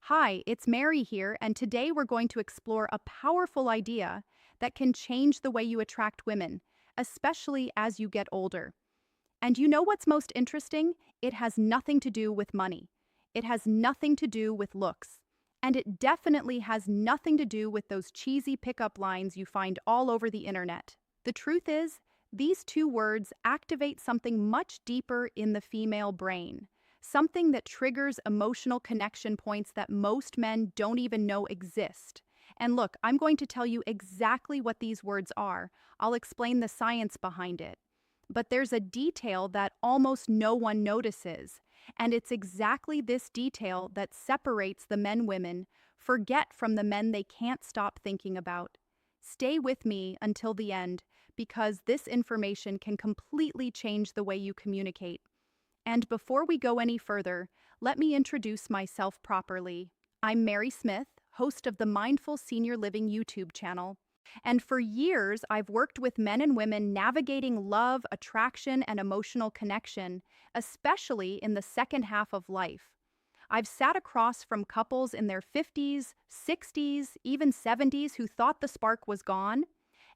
Hi, it's Mary here, and today we're going to explore a powerful idea that can change the way you attract women, especially as you get older. And you know what's most interesting? It has nothing to do with money. It has nothing to do with looks. And it definitely has nothing to do with those cheesy pickup lines you find all over the internet. The truth is, these two words activate something much deeper in the female brain, something that triggers emotional connection points that most men don't even know exist. And look, I'm going to tell you exactly what these words are. I'll explain the science behind it. But there's a detail that almost no one notices, and it's exactly this detail that separates the men women forget from the men they can't stop thinking about. Stay with me until the end, because this information can completely change the way you communicate. And before we go any further, let me introduce myself properly. I'm Mary Smith, host of the Mindful Senior Living YouTube channel. And for years, I've worked with men and women navigating love, attraction, and emotional connection, especially in the second half of life. I've sat across from couples in their 50s, 60s, even 70s who thought the spark was gone,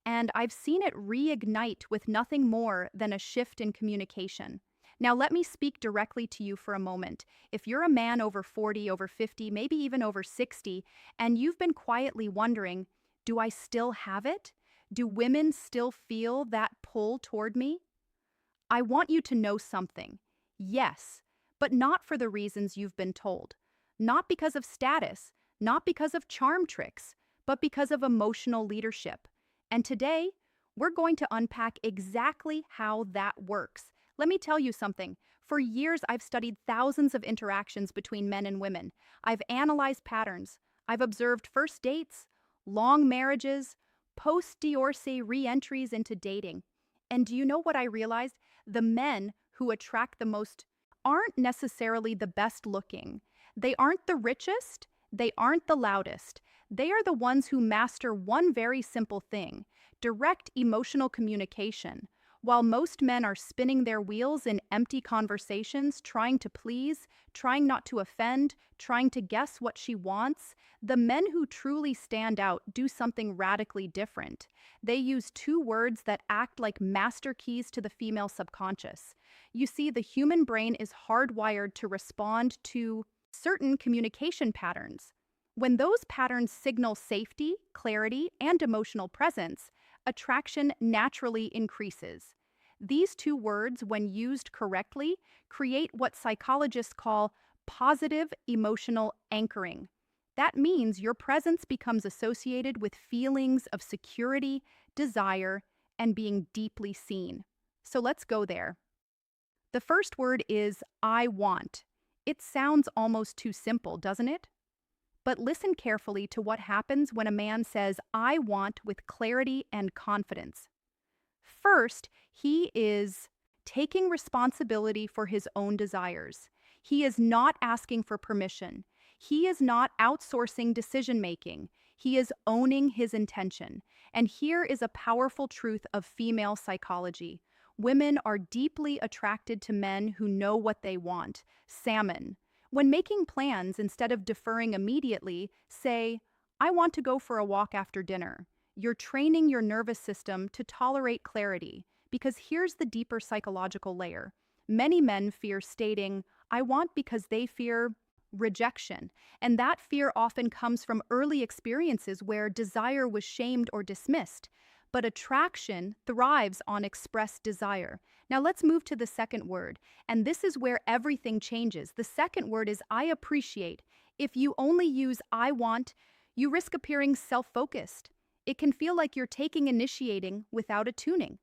and I've seen it reignite with nothing more than a shift in communication. Now, let me speak directly to you for a moment. If you're a man over 40, over 50, maybe even over 60, and you've been quietly wondering, do I still have it? Do women still feel that pull toward me? I want you to know something. Yes, but not for the reasons you've been told. Not because of status, not because of charm tricks, but because of emotional leadership. And today, we're going to unpack exactly how that works. Let me tell you something. For years, I've studied thousands of interactions between men and women. I've analyzed patterns. I've observed first dates, long marriages, post-divorce re-entries into dating. And do you know what I realized? The men who attract the most aren't necessarily the best looking. They aren't the richest. They aren't the loudest. They are the ones who master one very simple thing: direct emotional communication. While most men are spinning their wheels in empty conversations, trying to please, trying not to offend, trying to guess what she wants, the men who truly stand out do something radically different. They use two words that act like master keys to the female subconscious. You see, the human brain is hardwired to respond to certain communication patterns. When those patterns signal safety, clarity, and emotional presence, attraction naturally increases. These two words, when used correctly, create what psychologists call positive emotional anchoring. That means your presence becomes associated with feelings of security, desire, and being deeply seen. So let's go there. The first word is I want. It sounds almost too simple, doesn't it? But listen carefully to what happens when a man says, I want, with clarity and confidence. First, he is taking responsibility for his own desires. He is not asking for permission. He is not outsourcing decision making. He is owning his intention. And here is a powerful truth of female psychology. Women are deeply attracted to men who know what they want. Salmon. When making plans, instead of deferring immediately, say, I want to go for a walk after dinner. You're training your nervous system to tolerate clarity, because here's the deeper psychological layer. Many men fear stating, I want, because they fear rejection, and that fear often comes from early experiences where desire was shamed or dismissed. But attraction thrives on expressed desire. Now let's move to the second word, and this is where everything changes. The second word is I appreciate. If you only use I want, you risk appearing self-focused. It can feel like you're taking initiating without attuning.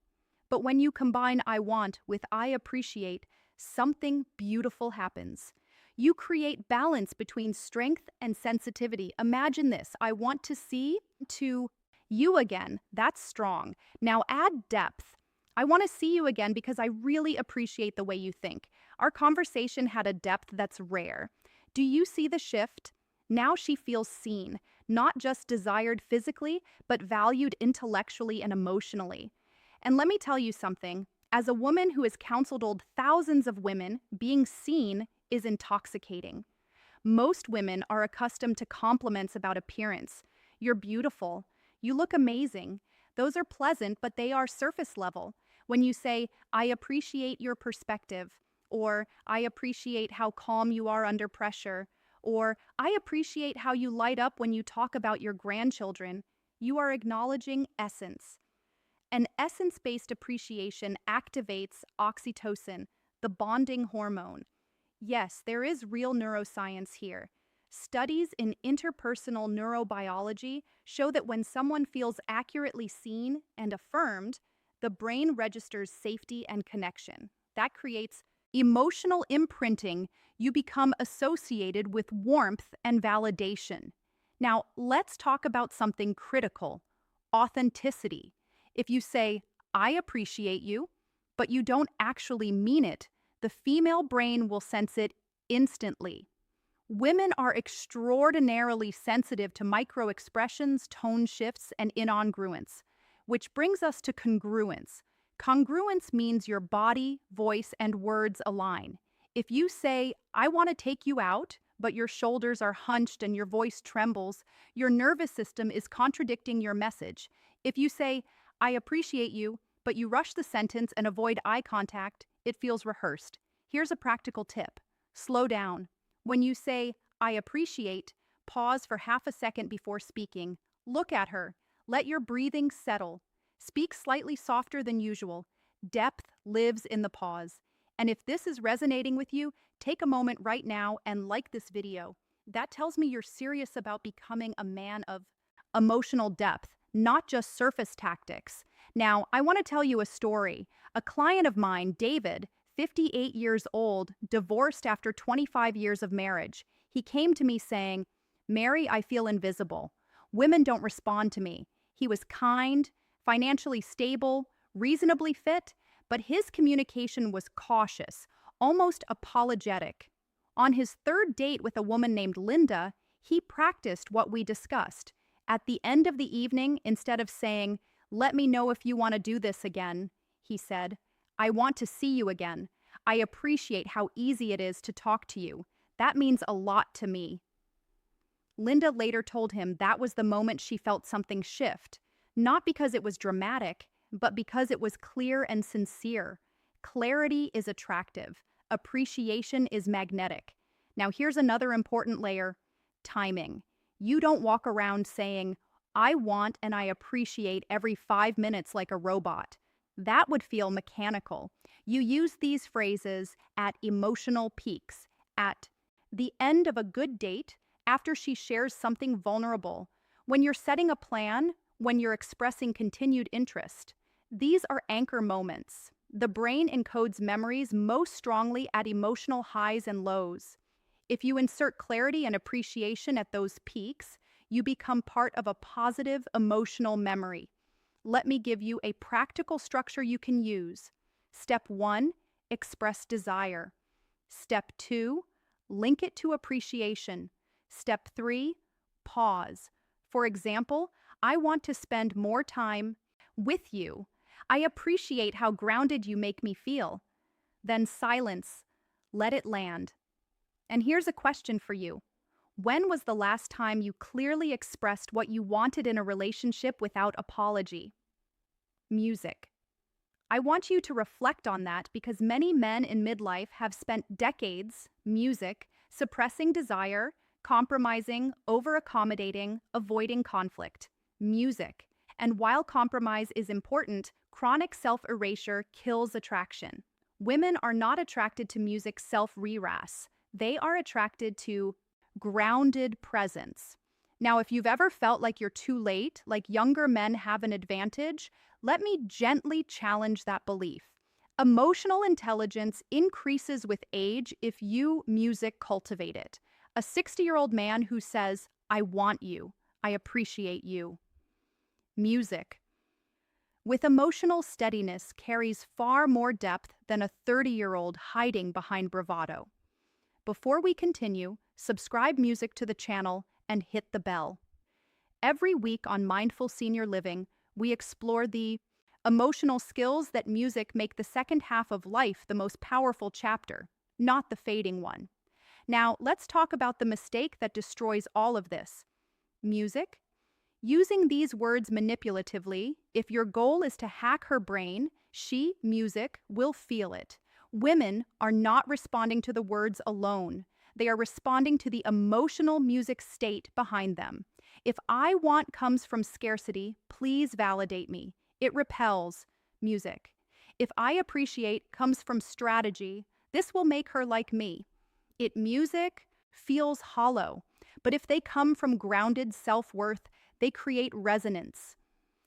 But when you combine I want with I appreciate, something beautiful happens. You create balance between strength and sensitivity. Imagine this: I want to see to you again. That's strong. Now add depth. I want to see you again because I really appreciate the way you think. Our conversation had a depth that's rare. Do you see the shift? Now she feels seen, not just desired physically, but valued intellectually and emotionally. And let me tell you something. As a woman who has counseled thousands of women, being seen is intoxicating. Most women are accustomed to compliments about appearance. You're beautiful. You look amazing. Those are pleasant, but they are surface level. When you say, I appreciate your perspective, or I appreciate how calm you are under pressure, or I appreciate how you light up when you talk about your grandchildren, you are acknowledging essence. An essence-based appreciation activates oxytocin, the bonding hormone. Yes, there is real neuroscience here. Studies in interpersonal neurobiology show that when someone feels accurately seen and affirmed, the brain registers safety and connection. That creates emotional imprinting. You become associated with warmth and validation. Now, let's talk about something critical: authenticity. If you say, I appreciate you, but you don't actually mean it, the female brain will sense it instantly. Women are extraordinarily sensitive to micro-expressions, tone shifts, and incongruence, which brings us to congruence. Congruence means your body, voice, and words align. If you say, I want to take you out, but your shoulders are hunched and your voice trembles, your nervous system is contradicting your message. If you say, I appreciate you, but you rush the sentence and avoid eye contact, it feels rehearsed. Here's a practical tip. Slow down. When you say, I appreciate, pause for half a second before speaking. Look at her. Let your breathing settle. Speak slightly softer than usual. Depth lives in the pause. And if this is resonating with you, take a moment right now and like this video. That tells me you're serious about becoming a man of emotional depth, not just surface tactics. Now, I want to tell you a story. A client of mine, David, 58 years old, divorced after 25 years of marriage. He came to me saying, Mary, I feel invisible. Women don't respond to me. He was kind, financially stable, reasonably fit, but his communication was cautious, almost apologetic. On his third date with a woman named Linda, he practiced what we discussed. At the end of the evening, instead of saying, let me know if you want to do this again, he said, I want to see you again. I appreciate how easy it is to talk to you. That means a lot to me. Linda later told him that was the moment she felt something shift, not because it was dramatic, but because it was clear and sincere. Clarity is attractive. Appreciation is magnetic. Now here's another important layer: timing. You don't walk around saying, I want and I appreciate every 5 minutes like a robot. That would feel mechanical. You use these phrases at emotional peaks, at the end of a good date, after she shares something vulnerable, when you're setting a plan, when you're expressing continued interest. These are anchor moments. The brain encodes memories most strongly at emotional highs and lows. If you insert clarity and appreciation at those peaks, you become part of a positive emotional memory. Let me give you a practical structure you can use. Step 1, express desire. Step 2, link it to appreciation. Step 3, pause. For example, I want to spend more time with you. I appreciate how grounded you make me feel. Then silence. Let it land. And here's a question for you. When was the last time you clearly expressed what you wanted in a relationship without apology? Music. I want you to reflect on that because many men in midlife have spent decades, suppressing desire, compromising, over-accommodating, avoiding conflict. Music. And while compromise is important, chronic self-erasure kills attraction. Women are not attracted to music's self-reras. They are attracted to grounded presence. Now, if you've ever felt like you're too late, like younger men have an advantage, let me gently challenge that belief. Emotional intelligence increases with age if you cultivate it. A 60-year-old man who says, I want you, I appreciate you. Music. With emotional steadiness carries far more depth than a 30-year-old hiding behind bravado. Before we continue, subscribe music to the channel and hit the bell. Every week on Mindful Senior Living, we explore the emotional skills that music make the second half of life the most powerful chapter, not the fading one. Now, let's talk about the mistake that destroys all of this: music. Using these words manipulatively, if your goal is to hack her brain, she, music, will feel it. Women are not responding to the words alone. They are responding to the emotional music state behind them. If I want comes from scarcity, please validate me. It repels music. If I appreciate comes from strategy, this will make her like me. It music feels hollow, but if they come from grounded self-worth, they create resonance.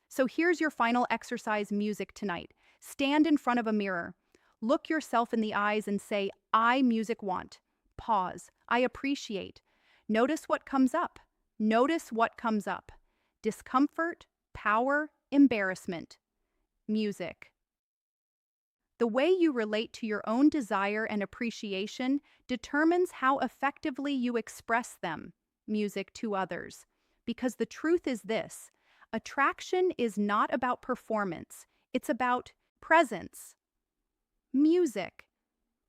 So here's your final exercise music tonight. Stand in front of a mirror. Look yourself in the eyes and say, I music want. Pause. I appreciate. Notice what comes up. Notice what comes up. Discomfort, power, embarrassment. Music. The way you relate to your own desire and appreciation determines how effectively you express them, music, to others. Because the truth is this: attraction is not about performance, it's about presence. Music.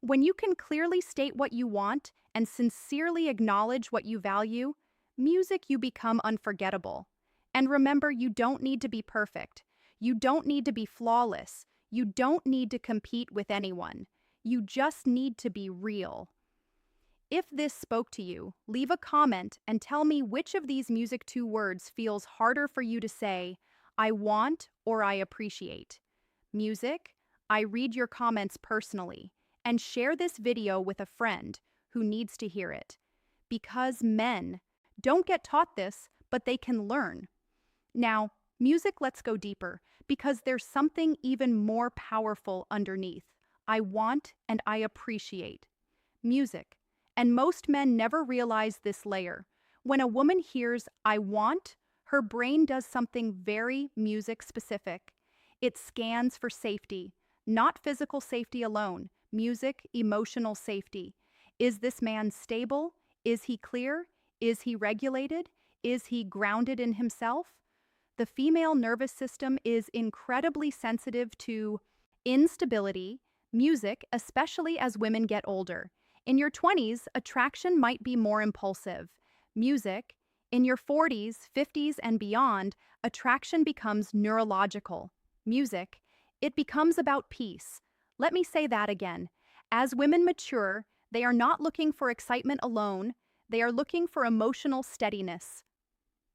When you can clearly state what you want and sincerely acknowledge what you value, music, you become unforgettable. And remember, you don't need to be perfect. You don't need to be flawless. You don't need to compete with anyone. You just need to be real. If this spoke to you, leave a comment and tell me which of these music two words feels harder for you to say, I want or I appreciate. Music, I read your comments personally, and share this video with a friend who needs to hear it. Because men don't get taught this, but they can learn. Now, music, let's go deeper, because there's something even more powerful underneath. I want and I appreciate. Music. And most men never realize this layer. When a woman hears I want, her brain does something very music specific. It scans for safety, not physical safety alone, music, emotional safety. Is this man stable? Is he clear? Is he regulated? Is he grounded in himself? The female nervous system is incredibly sensitive to instability, music, especially as women get older. In your 20s, attraction might be more impulsive. Music. In your 40s, 50s, and beyond, attraction becomes neurological. Music. It becomes about peace. Let me say that again. As women mature, they are not looking for excitement alone. They are looking for emotional steadiness.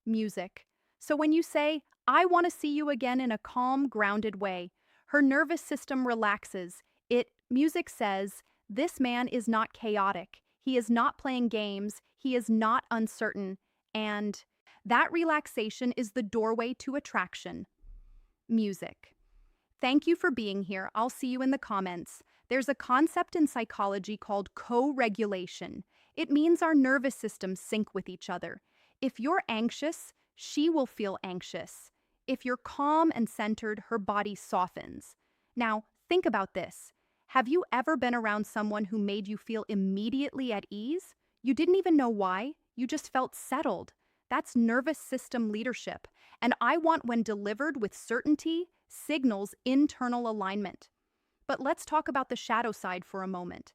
Music. So when you say, I want to see you again in a calm, grounded way, her nervous system relaxes. Music says, this man is not chaotic. He is not playing games. He is not uncertain. And that relaxation is the doorway to attraction. Music. Thank you for being here. I'll see you in the comments. There's a concept in psychology called co-regulation. It means our nervous systems sync with each other. If you're anxious, she will feel anxious. If you're calm and centered, her body softens. Now, think about this. Have you ever been around someone who made you feel immediately at ease? You didn't even know why. You just felt settled. That's nervous system leadership. And I want, when delivered with certainty, signals internal alignment. But let's talk about the shadow side for a moment.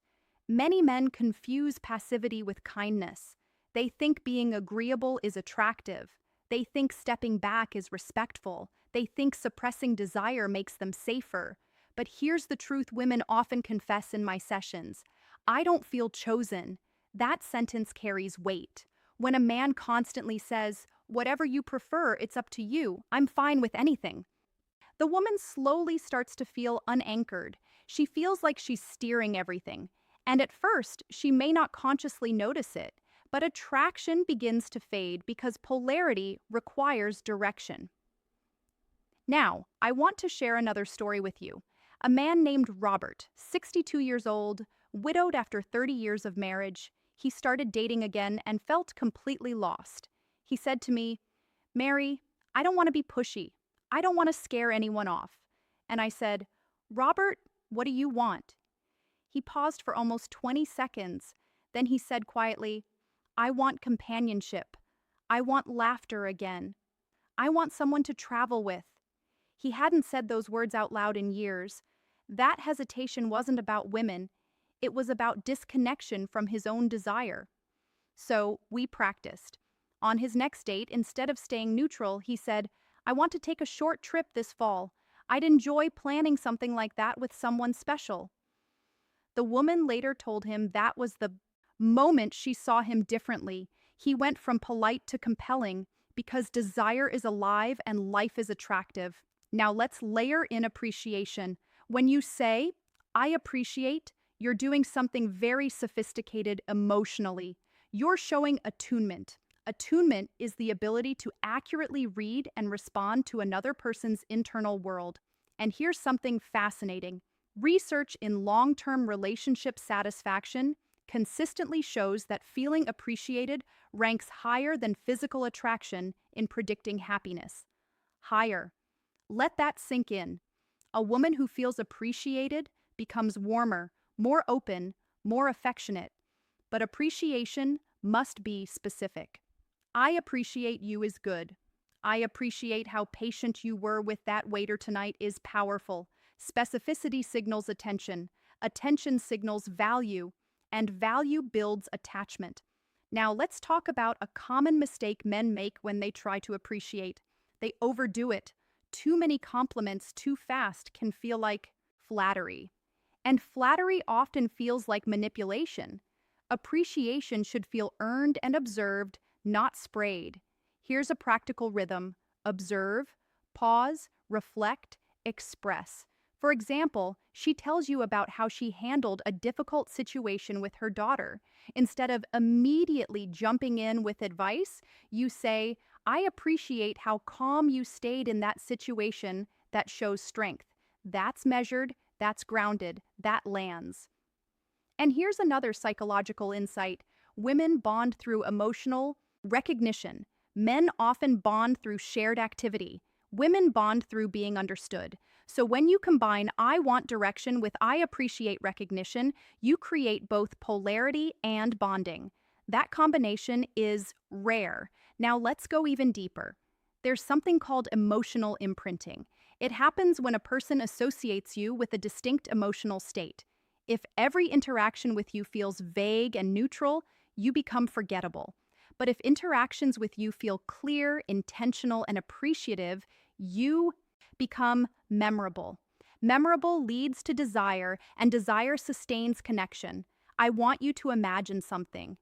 Many men confuse passivity with kindness. They think being agreeable is attractive. They think stepping back is respectful. They think suppressing desire makes them safer. But here's the truth women often confess in my sessions. I don't feel chosen. That sentence carries weight. When a man constantly says, whatever you prefer, it's up to you, I'm fine with anything, the woman slowly starts to feel unanchored. She feels like she's steering everything. And at first, she may not consciously notice it, but attraction begins to fade because polarity requires direction. Now, I want to share another story with you. A man named Robert, 62 years old, widowed after 30 years of marriage. He started dating again and felt completely lost. He said to me, Mary, I don't want to be pushy. I don't want to scare anyone off. And I said, Robert, what do you want? He paused for almost 20 seconds. Then he said quietly, I want companionship. I want laughter again. I want someone to travel with. He hadn't said those words out loud in years. That hesitation wasn't about women. It was about disconnection from his own desire. So we practiced. On his next date, instead of staying neutral, he said, I want to take a short trip this fall. I'd enjoy planning something like that with someone special. The woman later told him that was the moment she saw him differently. He went from polite to compelling because desire is alive and life is attractive. Now let's layer in appreciation. When you say, I appreciate, you're doing something very sophisticated emotionally. You're showing attunement. Attunement is the ability to accurately read and respond to another person's internal world. And here's something fascinating. Research in long-term relationship satisfaction consistently shows that feeling appreciated ranks higher than physical attraction in predicting happiness. Higher. Let that sink in. A woman who feels appreciated becomes warmer, more open, more affectionate. But appreciation must be specific. I appreciate you is good. I appreciate how patient you were with that waiter tonight is powerful. Specificity signals attention. Attention signals value. And value builds attachment. Now let's talk about a common mistake men make when they try to appreciate. They overdo it. Too many compliments too fast can feel like flattery. And flattery often feels like manipulation. Appreciation should feel earned and observed, not sprayed. Here's a practical rhythm. Observe, pause, reflect, express. For example, she tells you about how she handled a difficult situation with her daughter. Instead of immediately jumping in with advice, you say, I appreciate how calm you stayed in that situation. That shows strength. That's measured, that's grounded, that lands. And here's another psychological insight. Women bond through emotional recognition. Men often bond through shared activity. Women bond through being understood. So when you combine I want direction with I appreciate recognition, you create both polarity and bonding. That combination is rare. Now let's go even deeper. There's something called emotional imprinting. It happens when a person associates you with a distinct emotional state. If every interaction with you feels vague and neutral, you become forgettable. But if interactions with you feel clear, intentional, and appreciative, you become memorable. Memorable leads to desire, and desire sustains connection. I want you to imagine something.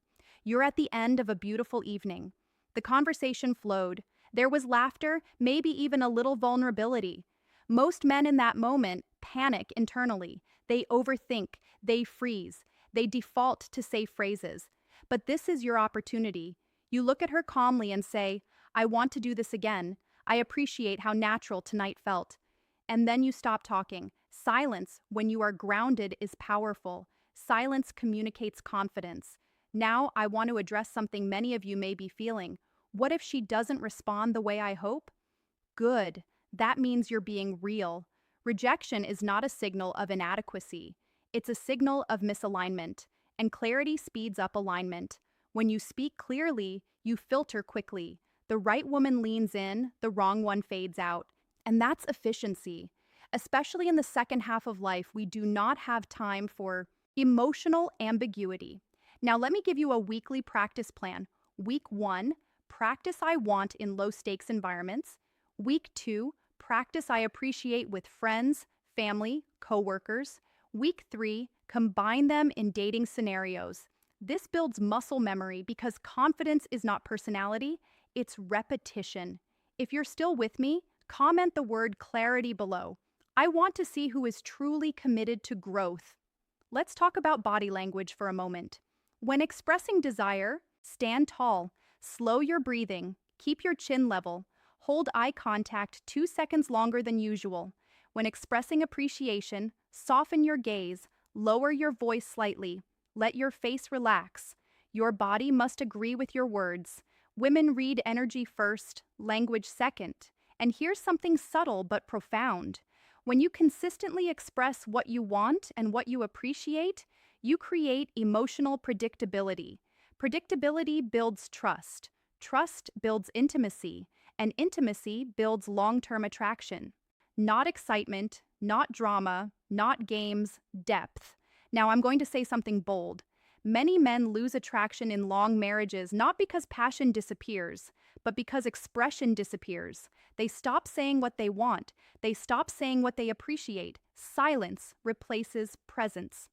You're at the end of a beautiful evening. The conversation flowed. There was laughter, maybe even a little vulnerability. Most men in that moment panic internally. They overthink, they freeze, they default to safe phrases. But this is your opportunity. You look at her calmly and say, I want to do this again. I appreciate how natural tonight felt. And then you stop talking. Silence, when you are grounded, is powerful. Silence communicates confidence. Now I want to address something many of you may be feeling. What if she doesn't respond the way I hope? Good. That means you're being real. Rejection is not a signal of inadequacy. It's a signal of misalignment, and clarity speeds up alignment. When you speak clearly, you filter quickly. The right woman leans in, the wrong one fades out. And that's efficiency. Especially in the second half of life, we do not have time for emotional ambiguity. Now let me give you a weekly practice plan. Week 1, practice I want in low-stakes environments. Week 2, practice I appreciate with friends, family, coworkers. Week 3, combine them in dating scenarios. This builds muscle memory because confidence is not personality, it's repetition. If you're still with me, comment the word clarity below. I want to see who is truly committed to growth. Let's talk about body language for a moment. When expressing desire, stand tall, slow your breathing, keep your chin level, hold eye contact 2 seconds longer than usual. When expressing appreciation, soften your gaze, lower your voice slightly, let your face relax. Your body must agree with your words. Women read energy first, language second. And here's something subtle but profound. When you consistently express what you want and what you appreciate, you create emotional predictability. Predictability builds trust. Trust builds intimacy, and intimacy builds long-term attraction. Not excitement, not drama, not games, depth. Now, I'm going to say something bold. Many men lose attraction in long marriages not because passion disappears, but because expression disappears. They stop saying what they want. They stop saying what they appreciate. Silence replaces presence.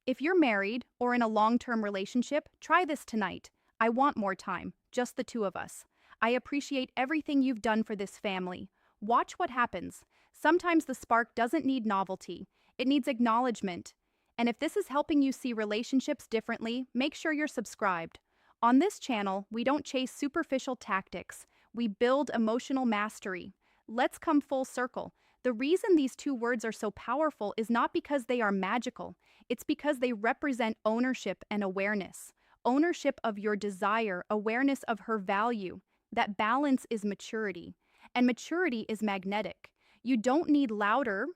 If you're married or in a long-term relationship, try this tonight. I want more time, just the two of us. I appreciate everything you've done for this family. Watch what happens. Sometimes the spark doesn't need novelty, it needs acknowledgement. And if this is helping you see relationships differently, make sure you're subscribed. On this channel, we don't chase superficial tactics, we build emotional mastery. Let's come full circle. The reason these two words are so powerful is not because they are magical, it's because they represent ownership and awareness. Ownership of your desire, awareness of her value. That balance is maturity, and maturity is magnetic. You don't need louder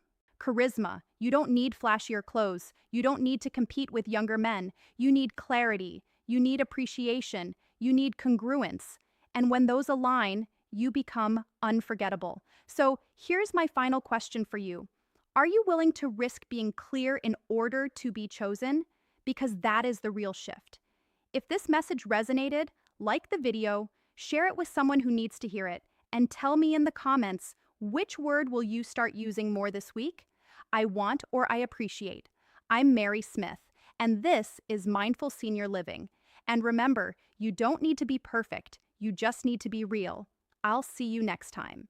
charisma. You don't need flashier clothes. You don't need to compete with younger men. You need clarity. You need appreciation. You need congruence. And when those align, you become unforgettable. So here's my final question for you. Are you willing to risk being clear in order to be chosen? Because that is the real shift. If this message resonated, like the video, share it with someone who needs to hear it, and tell me in the comments, which word will you start using more this week? I want or I appreciate. I'm Mary Smith, and this is Mindful Senior Living. And remember, you don't need to be perfect, you just need to be real. I'll see you next time.